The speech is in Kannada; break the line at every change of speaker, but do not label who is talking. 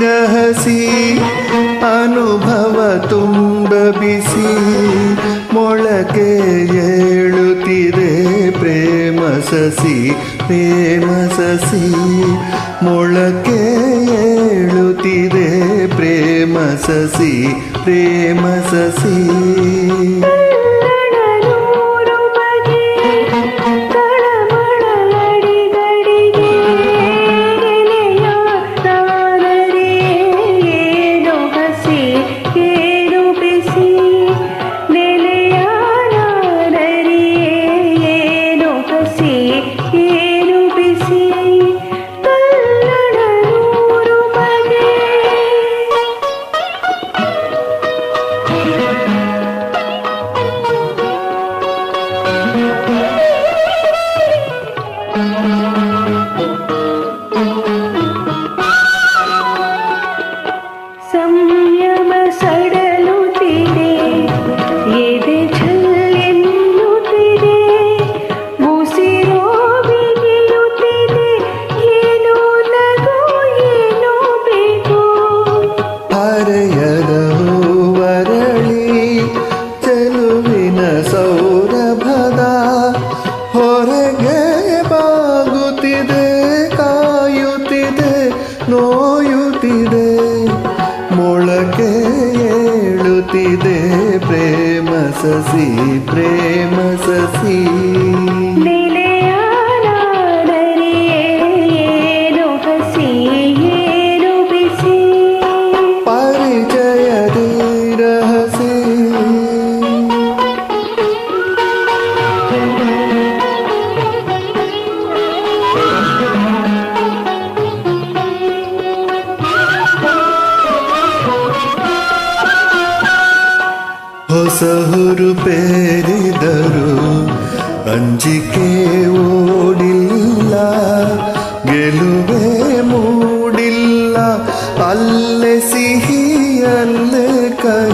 ರಹಸಿ ಅನುಭವ ತುಂಬ ಬಿಸಿ ಮೊಳಕೆ ಏಳುತ್ತಿದೆ ಪ್ರೇಮ ಸಸಿ ಪ್ರೇಮ ಸಸಿ ಮೊಳಕೆ ಏಳುತ್ತಿದೆ ಪ್ರೇಮ ಸಸಿ ಪ್ರೇಮ ಸಸಿ
ಸಂಯಮ ಸಡಲುತ್ತಿದೆ ಎದೆ ಛಲ್ಲೆನ್ನುತ್ತಿದೆ ಉಸಿರೋ ಬಿಗಿಯುತ್ತಿದೆ ಏನೋ ನಗು ಏನೋ ಬೇಕು
ಹರೆಯದ ಹೂವರಳಿ ಚೆಲುವಿನ ಸೌರಭದ ಹೊರಗೆ ಬಾಗುತ್ತಿದೆ ಕಾಯುತ್ತಿದೆ ನೋಯುತ್ತಿದೆ ಮೊಳಕೆ ಏಳುತ್ತಿದೆ ಪ್ರೇಮ ಸಸಿ ಪ್ರೇಮ ಸಸಿ
ನೆಲೆಯಾದರೆ ಏನು ಹಸಿ ಏನು ಬಿಸಿ
ಪರಿಚಯದಿ ರಹಸಿ ಹೊಸ ಹುರುಪೇರಿದರು ಅಂಜಿಕೆ ಓಡಿಲ್ಲ ಗೆಲುವೆ ಮೂಡಿಲ್ಲ ಅಲ್ಲೇ ಸಿಹಿ ಅಲ್ಲೇ ಕೈ